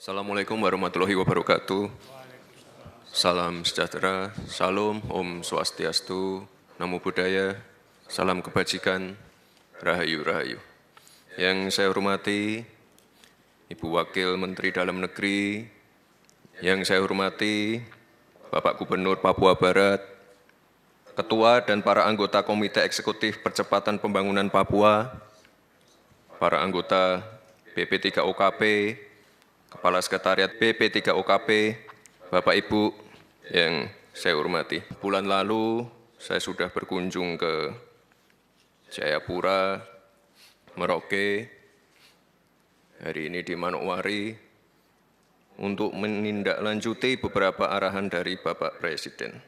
Assalamualaikum warahmatullahi wabarakatuh. Salam sejahtera, Salam, Om Swastiastu, Namo Buddhaya, salam kebajikan, Rahayu Rahayu. Yang saya hormati Ibu Wakil Menteri Dalam Negeri, yang saya hormati Bapak Gubernur Papua Barat, Ketua dan para anggota Komite Eksekutif Percepatan Pembangunan Papua, para anggota BP3OKP, Kepala Sekretariat BP3OKP, Bapak Ibu yang saya hormati. Bulan lalu saya sudah berkunjung ke Jayapura, Merauke, hari ini di Manokwari, untuk menindaklanjuti beberapa arahan dari Bapak Presiden.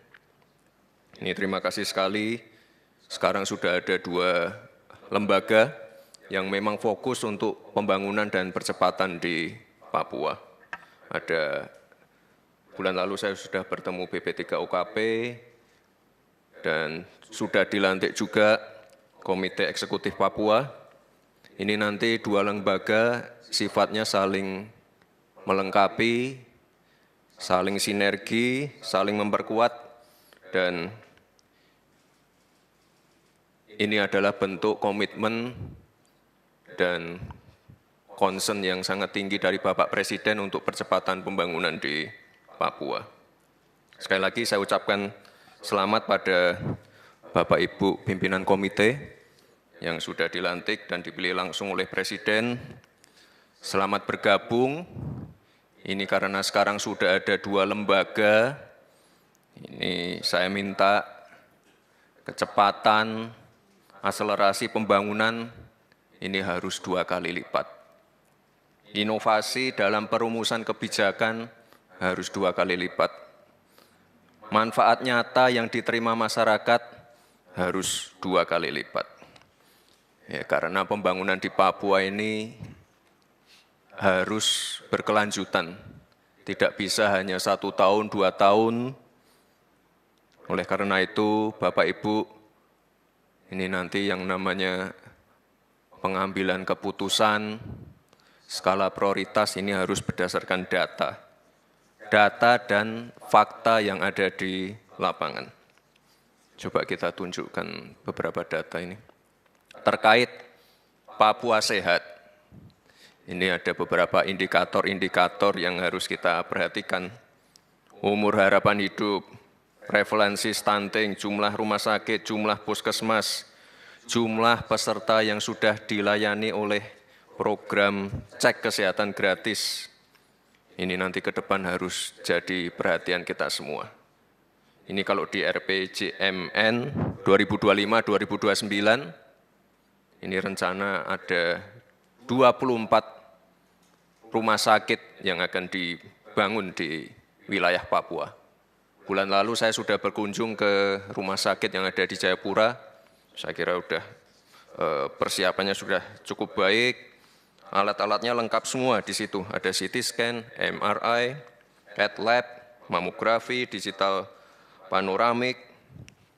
Ini terima kasih sekali, sekarang sudah ada 2 lembaga yang memang fokus untuk pembangunan dan percepatan di Papua. Ada bulan lalu saya sudah bertemu BP3OKP dan sudah dilantik juga Komite Eksekutif Papua. Ini nanti 2 lembaga sifatnya saling melengkapi, saling sinergi, saling memperkuat, dan ini adalah bentuk komitmen dan concern yang sangat tinggi dari Bapak Presiden untuk percepatan pembangunan di Papua. Sekali lagi saya ucapkan selamat pada Bapak Ibu pimpinan komite yang sudah dilantik dan dipilih langsung oleh Presiden. Selamat bergabung. Ini karena sekarang sudah ada 2 lembaga. Ini saya minta kecepatan, akselerasi pembangunan ini harus 2 kali lipat. Inovasi dalam perumusan kebijakan harus 2 kali lipat. Manfaat nyata yang diterima masyarakat harus 2 kali lipat. Ya, karena pembangunan di Papua ini harus berkelanjutan. Tidak bisa hanya 1 tahun, 2 tahun. Oleh karena itu, Bapak Ibu, ini nanti yang namanya pengambilan keputusan, skala prioritas ini harus berdasarkan data. Data dan fakta yang ada di lapangan. Coba kita tunjukkan beberapa data ini. Terkait Papua Sehat, ini ada beberapa indikator-indikator yang harus kita perhatikan. Umur harapan hidup, prevalensi stunting, jumlah rumah sakit, jumlah puskesmas, jumlah peserta yang sudah dilayani oleh program cek kesehatan gratis. Ini nanti ke depan harus jadi perhatian kita semua. Ini kalau di RPJMN 2025-2029, ini rencana ada 24 rumah sakit yang akan dibangun di wilayah Papua. Bulan lalu saya sudah berkunjung ke rumah sakit yang ada di Jayapura. Saya kira persiapannya sudah cukup baik, alat-alatnya lengkap semua di situ. Ada CT scan, MRI, CAT lab, mamografi, digital panoramik,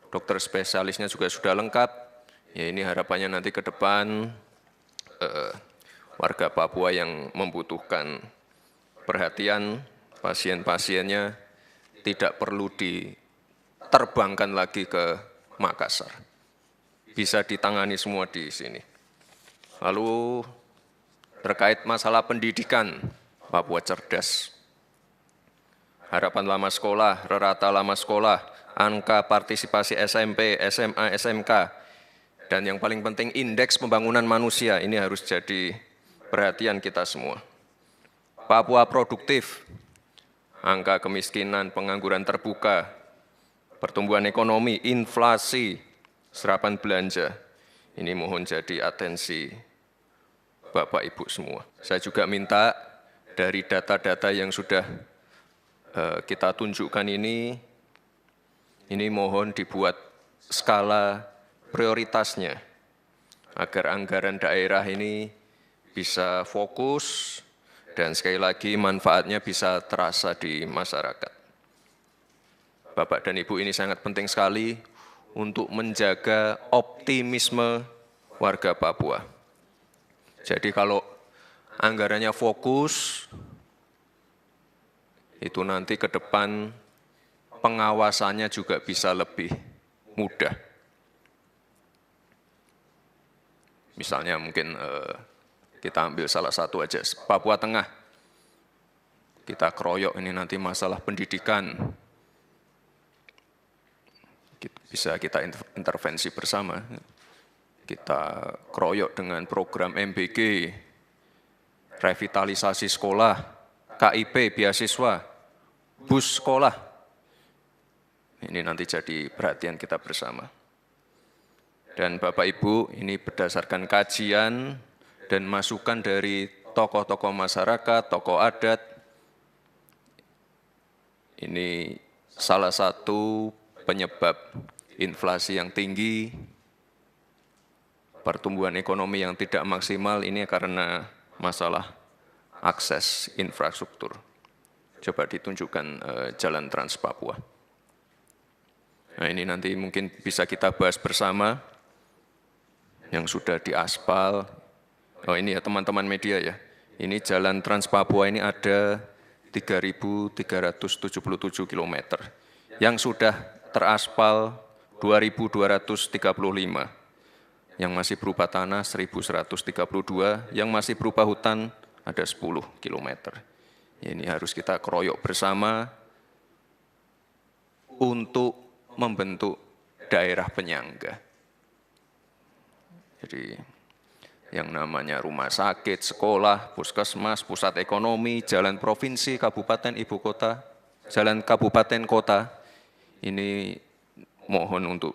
dokter spesialisnya juga sudah lengkap. Ya, ini harapannya nanti ke depan warga Papua yang membutuhkan perhatian, pasien-pasiennya tidak perlu diterbangkan lagi ke Makassar. Bisa ditangani semua di sini. Lalu terkait masalah pendidikan, Papua cerdas. Harapan lama sekolah, rata lama sekolah, angka partisipasi SMP, SMA, SMK, dan yang paling penting indeks pembangunan manusia, ini harus jadi perhatian kita semua. Papua produktif, angka kemiskinan, pengangguran terbuka, pertumbuhan ekonomi, inflasi, serapan belanja, ini mohon jadi atensi Bapak Ibu semua. Saya juga minta dari data-data yang sudah kita tunjukkan ini mohon dibuat skala prioritasnya, agar anggaran daerah ini bisa fokus dan sekali lagi manfaatnya bisa terasa di masyarakat. Bapak dan Ibu, ini sangat penting sekali untuk menjaga optimisme warga Papua. Jadi kalau anggarannya fokus, itu nanti ke depan pengawasannya juga bisa lebih mudah. Misalnya mungkin kita ambil salah satu aja, Papua Tengah. Kita keroyok ini nanti masalah pendidikan. Bisa kita intervensi bersama. Kita keroyok dengan program MBG, revitalisasi sekolah, KIP, beasiswa, bus sekolah. Ini nanti jadi perhatian kita bersama. Dan Bapak Ibu, ini berdasarkan kajian dan masukan dari tokoh-tokoh masyarakat, tokoh adat. Ini salah satu penyebab inflasi yang tinggi, pertumbuhan ekonomi yang tidak maksimal, ini karena masalah akses infrastruktur. Coba ditunjukkan Jalan Trans Papua. Nah, ini nanti mungkin bisa kita bahas bersama yang sudah diaspal. Oh, ini ya teman-teman media ya. Ini Jalan Trans Papua ini ada 3.377 km. Yang sudah teraspal 2.235. Yang masih berupa tanah 1.132, yang masih berupa hutan ada 10 km. Ini harus kita keroyok bersama untuk membentuk daerah penyangga. Jadi yang namanya rumah sakit, sekolah, puskesmas, pusat ekonomi, jalan provinsi, kabupaten, ibu kota, jalan kabupaten kota, ini mohon untuk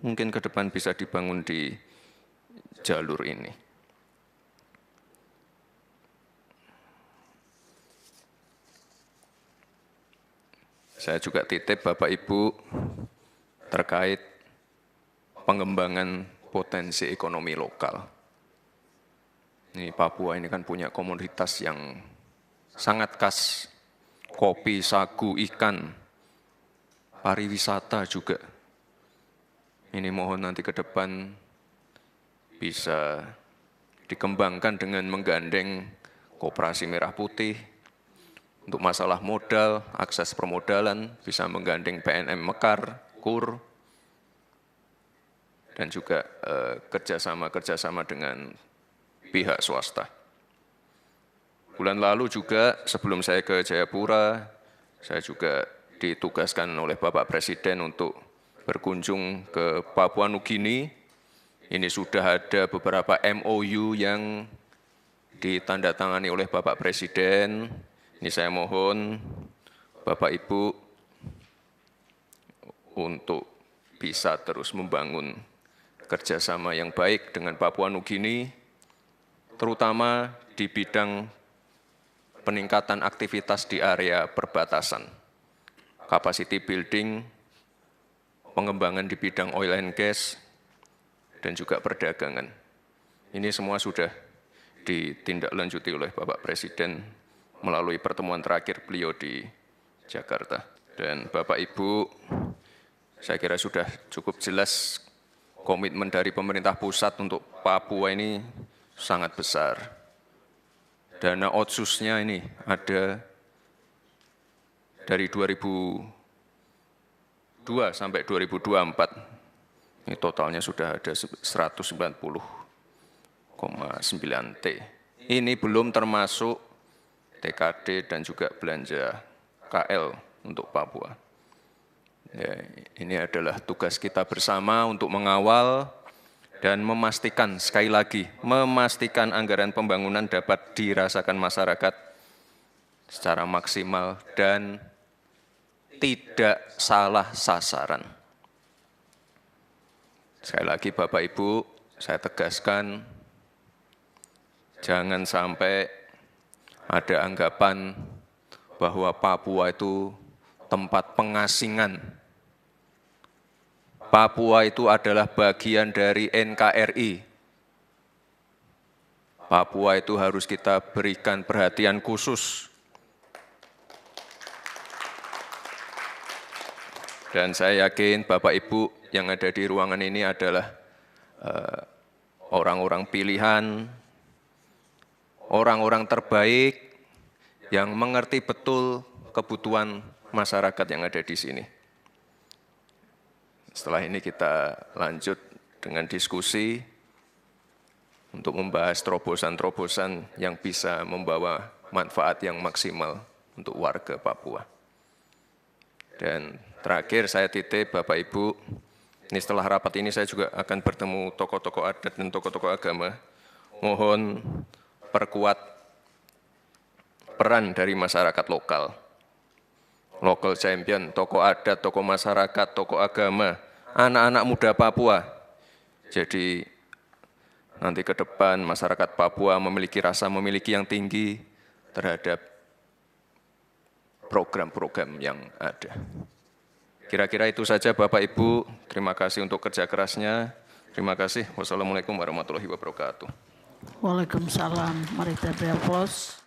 mungkin ke depan bisa dibangun di jalur ini. Saya juga titip Bapak Ibu terkait pengembangan potensi ekonomi lokal. Ini Papua ini kan punya komoditas yang sangat khas, kopi, sagu, ikan, pariwisata juga. Ini mohon nanti ke depan bisa dikembangkan dengan menggandeng Koperasi Merah Putih, untuk masalah modal, akses permodalan, bisa menggandeng PNM Mekar, KUR, dan juga kerjasama dengan pihak swasta. Bulan lalu juga sebelum saya ke Jayapura, saya juga ditugaskan oleh Bapak Presiden untuk berkunjung ke Papua Nugini. Ini sudah ada beberapa MOU yang ditandatangani oleh Bapak Presiden. Ini saya mohon Bapak Ibu untuk bisa terus membangun kerjasama yang baik dengan Papua Nugini, terutama di bidang peningkatan aktivitas di area perbatasan, capacity building, pengembangan di bidang oil and gas, dan juga perdagangan. Ini semua sudah ditindaklanjuti oleh Bapak Presiden melalui pertemuan terakhir beliau di Jakarta. Dan Bapak Ibu, saya kira sudah cukup jelas komitmen dari pemerintah pusat untuk Papua ini sangat besar. Dana otsusnya ini ada dari 2002 sampai 2024. Ini totalnya sudah ada 190,9 T. Ini belum termasuk TKD dan juga belanja KL untuk Papua. Ya, ini adalah tugas kita bersama untuk mengawal dan memastikan, sekali lagi, memastikan anggaran pembangunan dapat dirasakan masyarakat secara maksimal dan tidak salah sasaran. Sekali lagi Bapak Ibu, saya tegaskan, jangan sampai ada anggapan bahwa Papua itu tempat pengasingan. Papua itu adalah bagian dari NKRI. Papua itu harus kita berikan perhatian khusus. Dan saya yakin Bapak Ibu yang ada di ruangan ini adalah orang-orang pilihan, orang-orang terbaik yang mengerti betul kebutuhan masyarakat yang ada di sini. Setelah ini kita lanjut dengan diskusi untuk membahas terobosan-terobosan yang bisa membawa manfaat yang maksimal untuk warga Papua. Dan terakhir saya titip Bapak Ibu, ini setelah rapat ini saya juga akan bertemu tokoh-tokoh adat dan tokoh-tokoh agama. Mohon perkuat peran dari masyarakat lokal. Local champion, tokoh adat, tokoh masyarakat, tokoh agama, anak-anak muda Papua. Jadi nanti ke depan masyarakat Papua memiliki rasa memiliki yang tinggi terhadap program-program yang ada. Kira-kira itu saja Bapak Ibu, terima kasih untuk kerja kerasnya. Terima kasih. Wassalamualaikum warahmatullahi wabarakatuh. Waalaikumsalam. Mari kita beri aplaus.